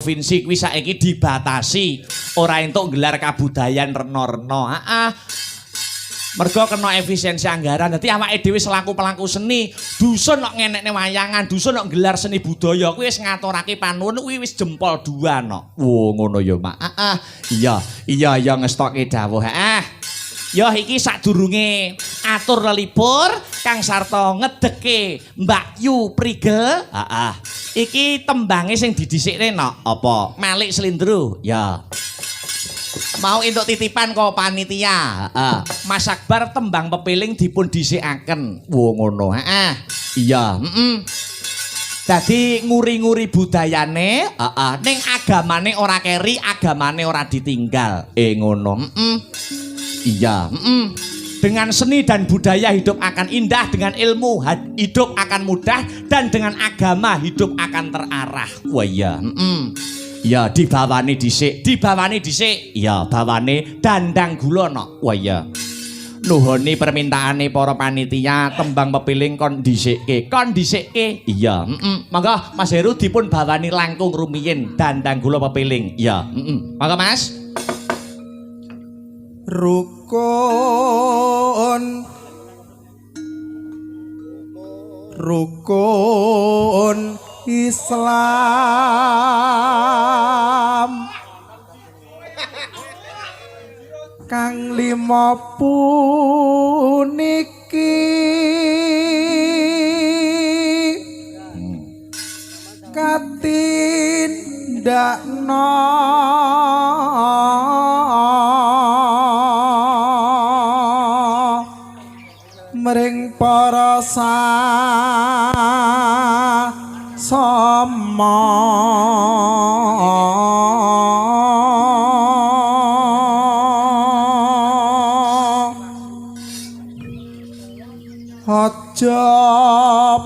provinsi kuwi saiki dibatasi ora entuk gelar kabudayan rena-rena. Heeh. Mergo kena efisiensi anggaran. Dadi awake dhewe selaku pelaku seni, dusun kok ngenekne wayangan, dusun kok gelar seni budaya kuwi wis ngaturake panuwun kuwi wis jempol 2 no. Wo ngono ya, Mak. Iya ngestokke dawuh. Ya iki sadurunge atur lelipur Kang Sarto ngedeke Mbak Yu Prigel. Iki tembange sing didhisikne no. Apa? Malik Slindro. Ya. Mau entuk titipan kok panitia. Mas Akbar tembang pepiling dipun dhisikaken. Wo ngono. Iya, Dadi nguri-nguri budayane, ning agamane ora keri, agamane ora ditinggal. Ngono. Iya, Dengan seni dan budaya hidup akan indah, dengan ilmu hidup akan mudah, dan dengan agama hidup akan terarah. Wah iya. Ya dibawani dhisik, ya bawane dandang gula no. Wah iya. Nuhoni permintaane para panitia tembang pepiling kon dhisikke. Iya, Monggo Mas Heru dipun bawani langkung rumiyin dandang gula pepiling. Ya, Monggo Mas. Rukun Islam kang 5 puniki katindakna mring para sama aja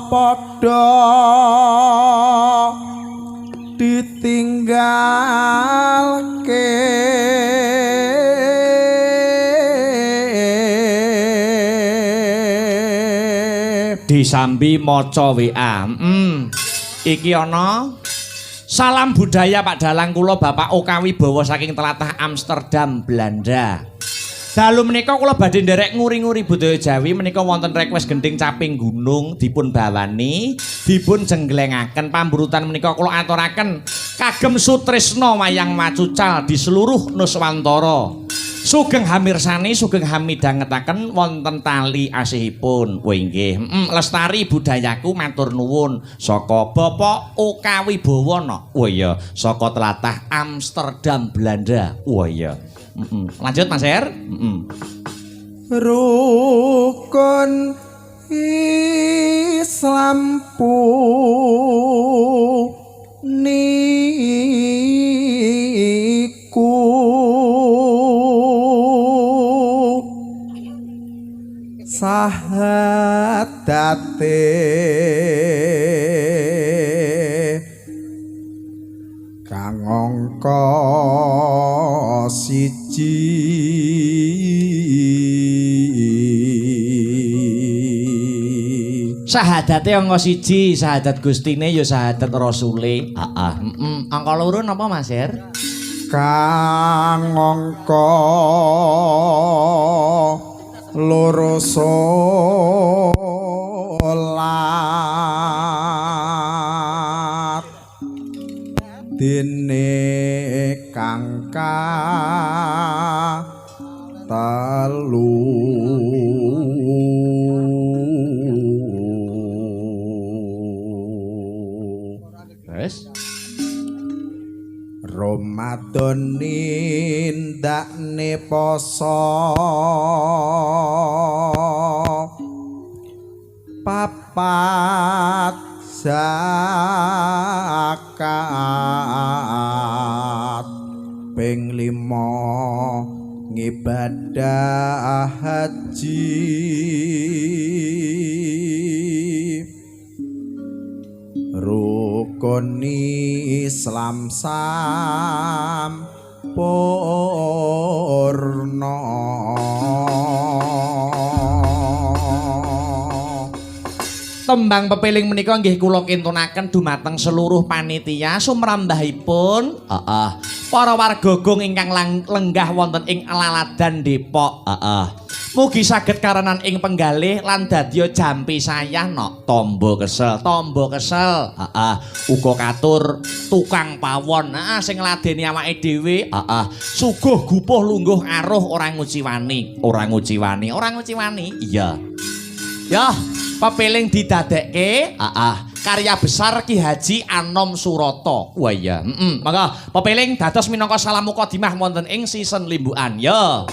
padha ditinggalke disambi maca WA. Iki ana salam budaya Pak Dalang kula Bapak Oka Wibowo saking tlatah Amsterdam, Belanda. Dalu menika kula badhe nderek nguri-nguri budaya Jawi menika wonten request gending caping gunung dipun bawani, dipun jengglengaken pamburutan menika kula aturaken kagem sutresna wayang macucal di seluruh Nuswantara. Sugeng hamirsani, sugeng hamidhangetaken wonten tali asihipun. Wah nggih, lestari budayaku matur nuwun saka Bapak Oka Wibowo no. Wah iya, saka tlatah Amsterdam, Belanda. Wah iya. Lanjut Mas Her. Rukun Islam niku sahadate kang angka 1 Sahadate angka 1, sahadat Gustine ya sahadat Rasule. Angka 2 napa Mas Her? Kang angka 2 salat dene kang telu wes Ramadan nindakne poso papat zakat ping 5 ngibadah haji rukun Islam sampurna Tembang pepiling menika nggih kula kintunaken dumateng seluruh panitia sumrambahipun para warga gong ingkang lenggah wonten ing Laladan Depok. Mugi saged karenan ing penggalih lan dadya jampi sayah nok tombo kesel. Uga katur tukang pawon sing ngladeni awake dhewe. Suguh gupuh lungguh aruh ora nguciwani. Iya. Ya, pepiling didadekke karya besar Ki Haji Anom Suroto. Wah iya. Maka pepiling dados minangka salam mukadimah wonten ing season limbukan. Ya.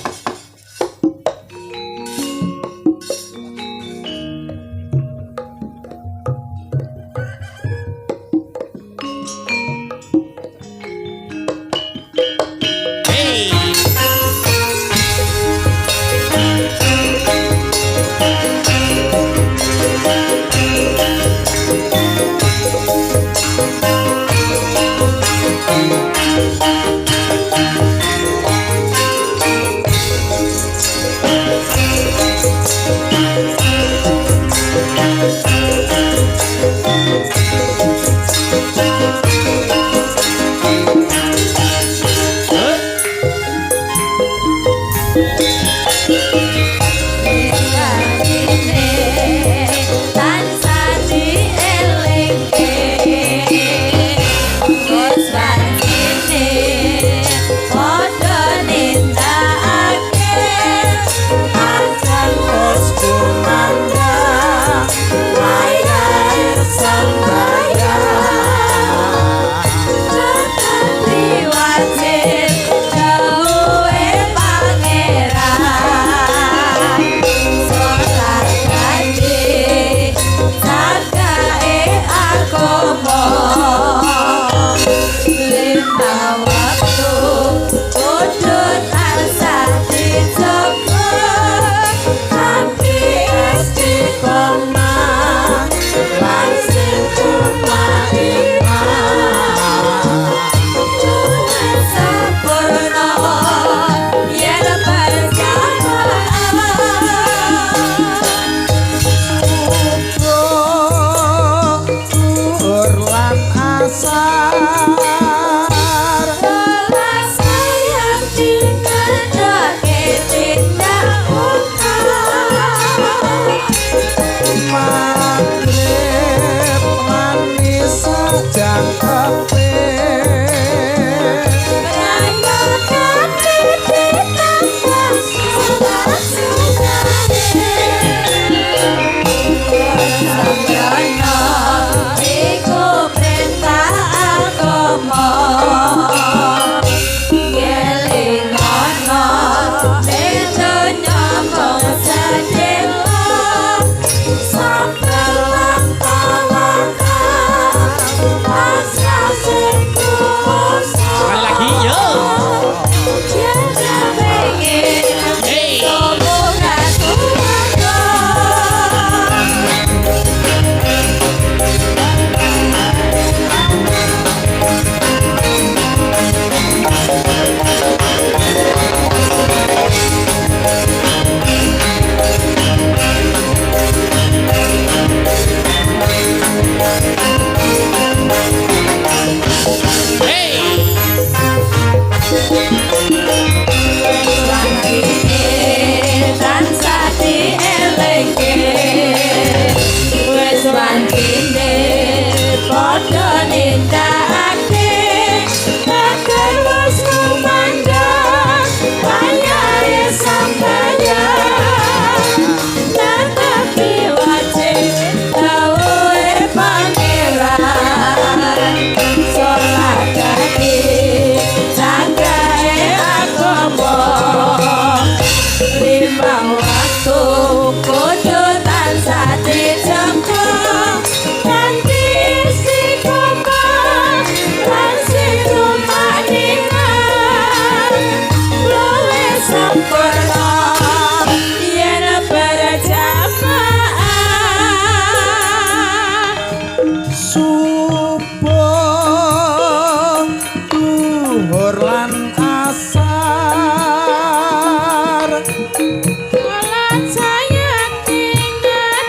Saya tinggal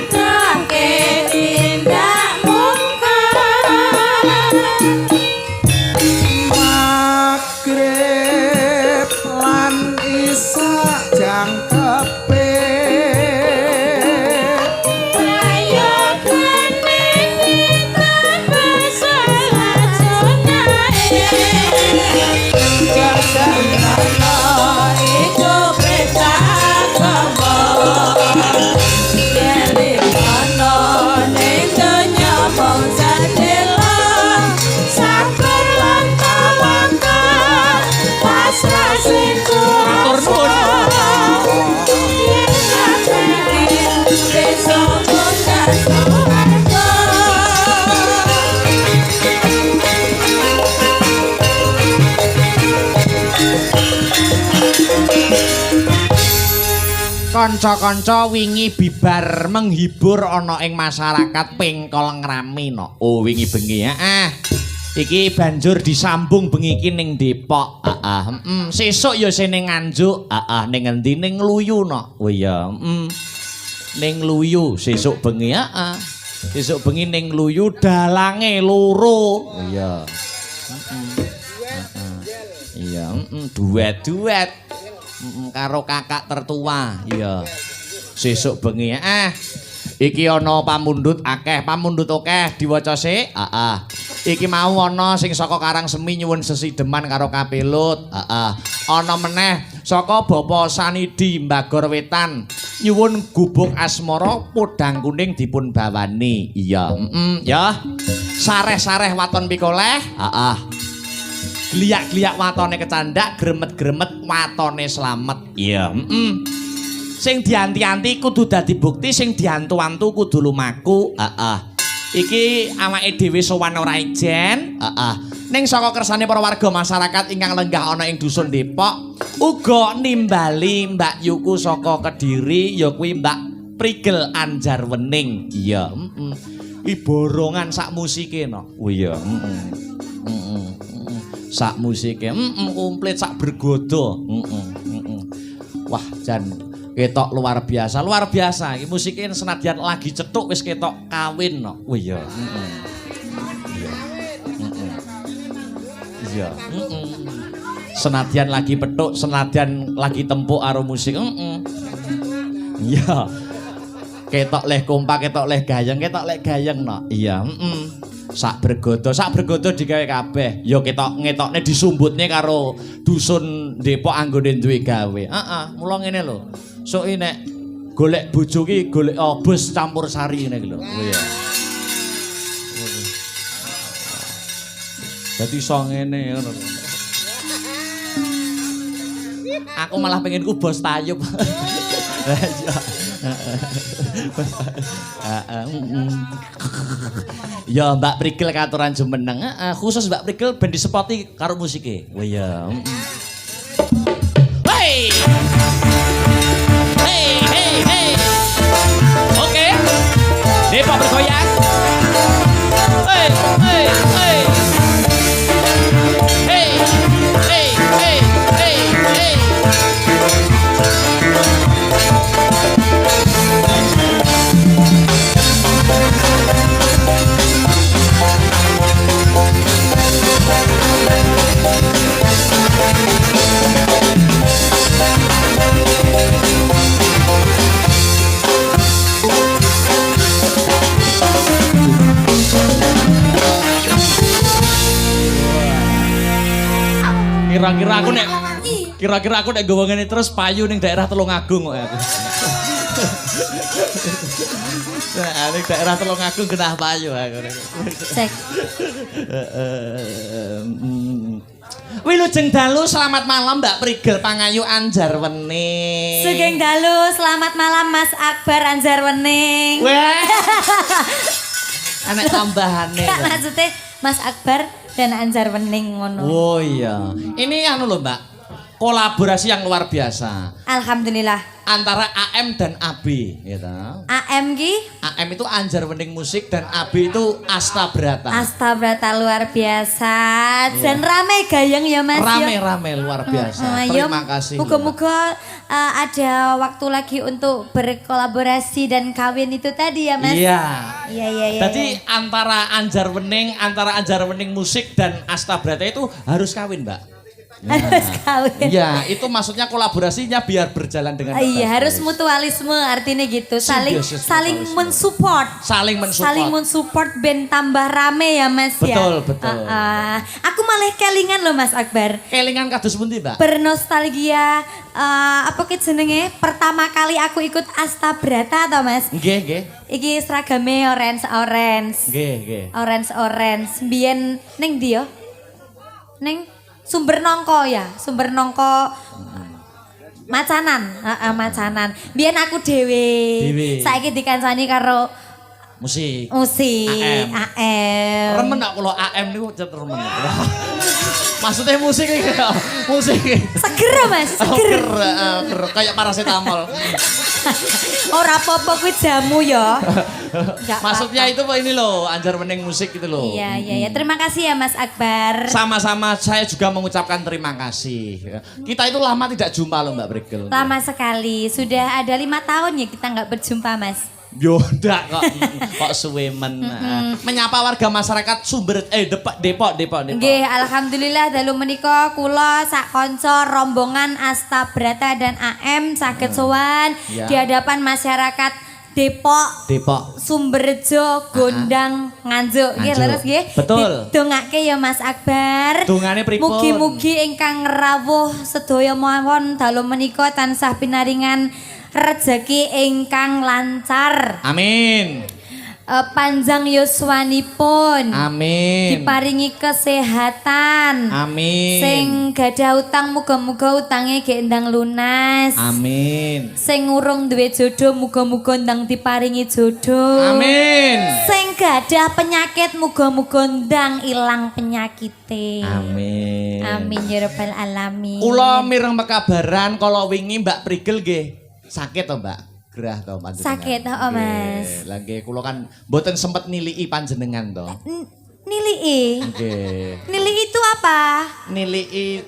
grep lan isak jangkepe Kanca-kanca wingi bibar menghibur ana ing masyarakat pengkol ngrami no. Oh wingi bengi ya. Iki banjur disambung bengi iki ning Depok. Sesuk ya ning Nganjuk. Ning endi ning Luyu no. Oh iya. Ning Luyu sesuk bengi Sesuk bengi ning Luyu dalange loro. Oh iya. Iya, duet-duet. Karo kakak tertua. Iya. Sesuk bengi iki ana pamundhut akeh, pamundhut akeh diwaca sik. Iki mau ana sing saka Karang Semi nyuwun sesideman karo Kapelut. Ana meneh saka Bapa Sanidi Mbagor Wetan nyuwun gubuk asmara podang kuning dipun bawani. Iya, ya. Sareh-sareh waton pikoleh. Gliak-gliak watone kecandak, gremet-gremet watone slamet. Iya, Sing dianti-anti kudu dadi bukti, sing diantu-antu kudu lumaku. Iki awake dhewe sowan ora ijen. Ning saka kersane para warga masyarakat ingkang lenggah ana ing dusun Depok, uga nimbali Mbak Yuku saka Kediri ya kuwi Mbak Prigel Anjarwening. Iya, I borongan sak musike no. Oh iya, sak musike komplit sak bergodo. Wah jan ketok luar biasa iki musike senadyan lagi cetuk wis ketok kawin no. Oh iya. Iya. Senadyan lagi petuk, senadyan lagi tempuk karo musik. Iya. Ketok leh kompak, ketok leh gayeng no. Iya, sak bergodo digawe kabeh. Ya ketok ngetokne disumbutne karo dusun Depok anggone duwe gawe. Mula ngene lho. Sok nek golek bojo ki golek bus campur sari ngene lho. Oh iya. Dadi iso ngene ngono. Aku malah pengen ku bos tayub. Ya Mbak Prigel katuran jumeneng. Khusus Mbak Prigel ben disepoti karo musike. Oh iya. Hey! Hey! Oke. Depok bergoyang. Hey! Kira-kira aku nek gawa ngene terus payu ning daerah Tulungagung kok aku. Nah, ning daerah Tulungagung genah payu aku. Cek. Wilujeng dalu selamat malam Mbak Prigel Pangayu Anjarwening. Sugeng dalu selamat malam Mas Akbar Anjarwening. Wah. Anak tambahane. Kak maksudnya Mas Akbar dan Anjarwening ngono. Oh iya. Ini anu lho Mbak. Kolaborasi yang luar biasa. Alhamdulillah. Antara AM dan AB, gitu. AM ki? AM itu Anjarwening Musik dan AB itu Astabrata. Astabrata luar biasa. Dan rame gayeng ya Mas. Rame luar biasa. Terima kasih. Moga-moga ada waktu lagi untuk berkolaborasi dan kawin itu tadi ya Mas. Iya. Iya. Jadi antara Anjarwening Musik dan Astabrata itu harus kawin Mbak. Harus kawin. Iya, itu maksudnya kolaborasinya biar berjalan dengan Iya, baik. harus mutualisme artinya gitu. Saling Simbiosis saling mutualisme. mensupport. Saling mensupport. Saling mensupport ben tambah rame ya Mas ya. Betul, betul. Aku malah kelingan loh Mas Akbar. Kelingan kados pundi, Mbak? Bernostalgia apa ki jenenge? Pertama kali aku ikut Astabrata toh Mas. Nggih, nggih. Iki seragame orange. Nggih, nggih. Orange. Biyen ning ndi yo? Ning Sumber Nongko ya, Sumber Nongko Macanan, Macanan. Biyen aku dhewe. Saiki dikancani karo Musik. AM. Remen nak kula AM niku cet remen. Maksudnya musik iki. Musik. Seger Mas, seger. Seger, kayak paracetamol. Ora apa-apa kuwi jamu ya. Nggak Maksudnya apa-apa. itu ini loh, anjar mening musik gitu loh. Iya. Terima kasih ya Mas Akbar. Sama-sama saya juga mengucapkan terima kasih. Kita itu lama tidak jumpa loh Mbak Brigel. Lama sekali, sudah ada 5 tahun ya kita nggak berjumpa Mas. Yondak kok kok suwe men. Menyapa warga masyarakat Sumber Depok. Nggih, alhamdulillah dalu menika kula sak kanca rombongan Astabrata dan AM saged sowan Ya. di hadapan masyarakat Depok. Sumberjo, Gondang, Nganjuk. Nggih, Nganjuk. leres nggih. Betul. Didongake ya Mas Akbar. Dongane pripun? Mugi-mugi ingkang rawuh sedaya mawon dalu menika tansah pinaringan rezeki ingkang lancar. Amin. Panjang yuswanipun. Amin. Diparingi kesehatan. Amin. Sing gadah utang muga-muga utange gek ndang lunas. Amin. Sing urung duwe jodoh muga-muga ndang diparingi jodoh. Amin. Sing gadah penyakit muga-muga ndang ilang penyakite. Amin. Amin ya rabbal alamin. Kula mireng pekabaran kalau wingi Mbak Prigel nggih sakit to Mbak? Gerah to panjenengan. Sakit to Mas. Nggih, lah nggih kula kan mboten sempet niliki panjenengan to. Nilii. Nggih. Nilii itu apa? Niliki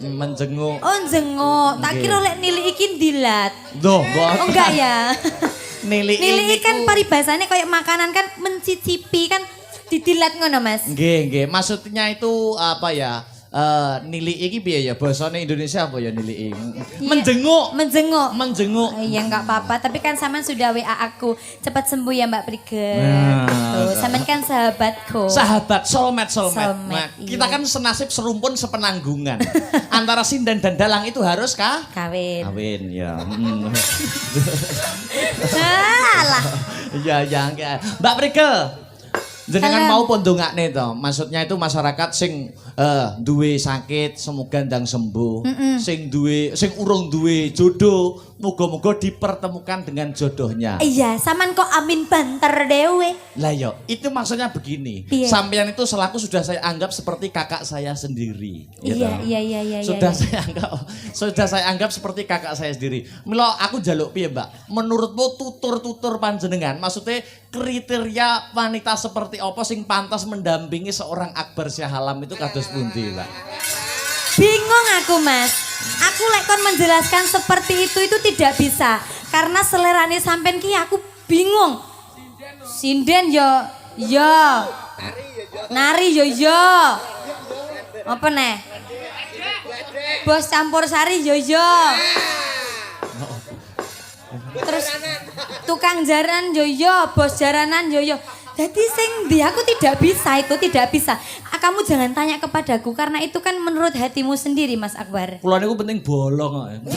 menjenguk. Oh jenguk. Tak Nggih. kira lek nilii iki dilat. Duh, Oh enggak ya. Niliki Nilii kan niku- paribasane kayak makanan kan mencicipi kan didilat ngono Mas. Nggih. Maksudnya itu apa ya? Niliki iki piye ya? Basane Indonesia apa ya niliki? Menjenguk. Menjenguk. Iya enggak apa-apa, tapi kan Saman sudah WA aku. Cepat sembuh ya Mbak Prigel. Nah, Tuh, Saman kan sahabatku. Sahabat, soulmate. Soulmate, Nah, iya. kita kan senasib serumpun sepenanggungan. Antara Sindan dan Dalang itu harus kah? Kawin. Kawin ya. Alah. Ya enggak. Mbak Prigel. Jenengan Halo. mau pondongakne to. Maksudnya itu masyarakat sing duwe sakit semoga ndang sembuh. Sing urung duwe jodoh muga-muga dipertemukan dengan jodohnya. Iya, Saman kok amin banter dewe. Lah yo, itu maksudnya begini. Piye? Sampean itu selaku sudah saya anggap seperti kakak saya sendiri. gitu. Iya. Sudah iya. saya anggap seperti kakak saya sendiri. Milo aku jaluk piye, Mbak? Menurutmu tutur-tutur panjenengan, maksudnya kriteria wanita seperti apa sing pantas mendampingi seorang Akbar Syahalam itu kados pundi, Mbak? Bingung aku Mas. Aku lek kon menjelaskan seperti itu tidak bisa. Karena selerane sampean ki aku bingung. Sinden yo. Nari yo. Apa neh? Bos campur sari yo. Terus tukang jaran yo, bos jaranan yo. Jadi sing di aku tidak bisa. Kamu jangan tanya kepadaku karena itu kan menurut hatimu sendiri Mas Akbar. Kula niku penting bolong kok.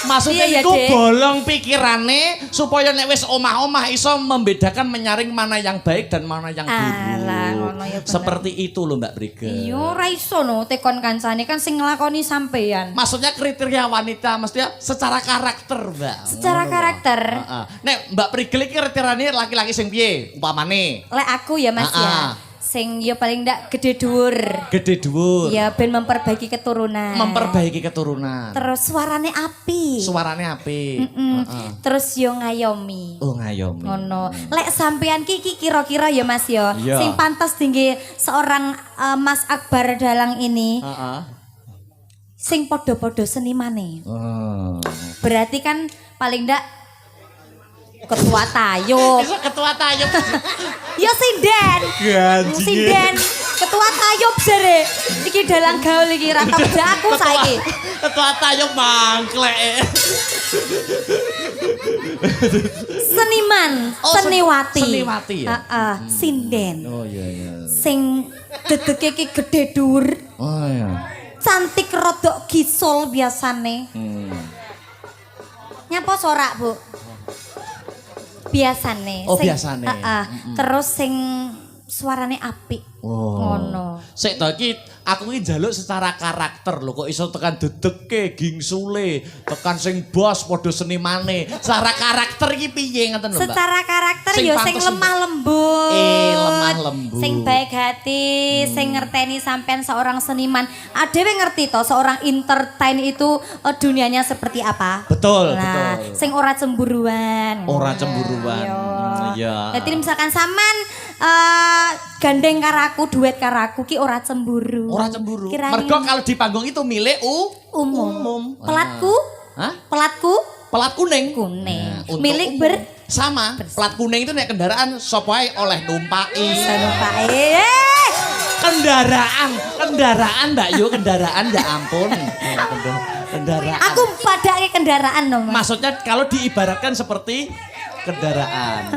Maksudnya Iya, ya, iku Dek. bolong pikirane supaya nek wis omah-omah iso membedakan menyaring mana yang baik dan mana yang buruk. Alah, ngono ya bener. Seperti itu loh Mbak Brigel. Iya ora iso no tekon kancane kan sing nglakoni sampean. Maksudnya kriteria wanita mestinya secara karakter, Mbak. Secara Ngono lho. karakter. Heeh. Nek Mbak Prigel iki kriteriane laki-laki sing piye? Umpamane Lek aku ya Mas ya. Sing yo paling ndak gede dhuwur. gede dhuwur, Ya ben memperbaiki keturunan. memperbaiki keturunan. Terus suarane api. Suarane apik. Heeh. Terus yo ngayomi. Oh ngayomi. Ngono. Lek sampean ki kira-kira ya Mas ya, Iya. sing pantas tinggi seorang Mas Akbar Dalang ini Heeh. sing podo-podo senimane. Oh. Berarti kan paling ndak Ketua Tayub. Iso ketua Tayub. Ya sinden. Ganjing. Sinden. Ketua Tayub jare. Iki dalang gaul iki ra kerja aku saiki. Ketua Tayub mangklek. Seniman, Oh, seniwati. seniwati ya? Heeh, sinden. Oh iya iya. Sing dedeke iki gedhe dhuwur. Oh iya. Cantik rodok gisul biasane. Nyapa sorak, Bu? Biasane. Oh, biasane. Heeh. Terus sing suarane apik. Ngono. Sik to iki aku iki njaluk secara karakter lho kok iso tekan dedeke, gingsule, tekan sing bos padha senimane. Secara karakter iki piye ngoten lho, Mbak? Secara karakter Sing ya sing pantes lemah lembut. lemah lembut. Sing baik hati, sing ngerteni sampean seorang seniman. Adewe ngerti toh seorang entertain itu dunianya seperti apa? Betul, Nah, betul. sing ora cemburuan. Ora cemburuan. Iya. Jadi misalkan sampean gandeng karo aku, duet karo aku ki ora cemburu. Ora cemburu. Kirain Mergo kalau di panggung itu milik umum. Pelatku? Hah? Pelatku Pelat kuning. kuning. Nah, untuk Milik umum. Sama, plat kuning itu nek kendaraan sapa ae oleh numpaki. Kendaraan Mbak Yu, kendaraan ya ampun. Kendaraan. Aku padake kendaraan no, Mas. Maksudnya kalau diibaratkan seperti kendaraan.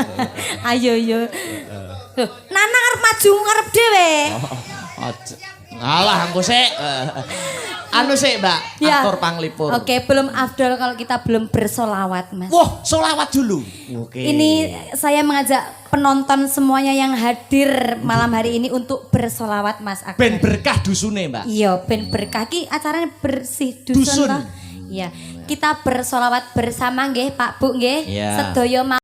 Ayo yo. Loh, Nana arep maju ngarep dhewe. Alah, engko sik. Anu sik, Mbak, Ya. aktor panglipur. Oke, belum afdol kalau kita belum bersolawat, Mas. Wah, solawat dulu. Oke. Ini saya mengajak penonton semuanya yang hadir malam hari ini untuk bersolawat, Mas Akbar. Ben berkah dusune, Mbak. Iya, ben berkah ki acaranya bersih dusun. Dusun. Toh. Iya, kita bersolawat bersama nggih, Pak Bu nggih. Iya. Sedaya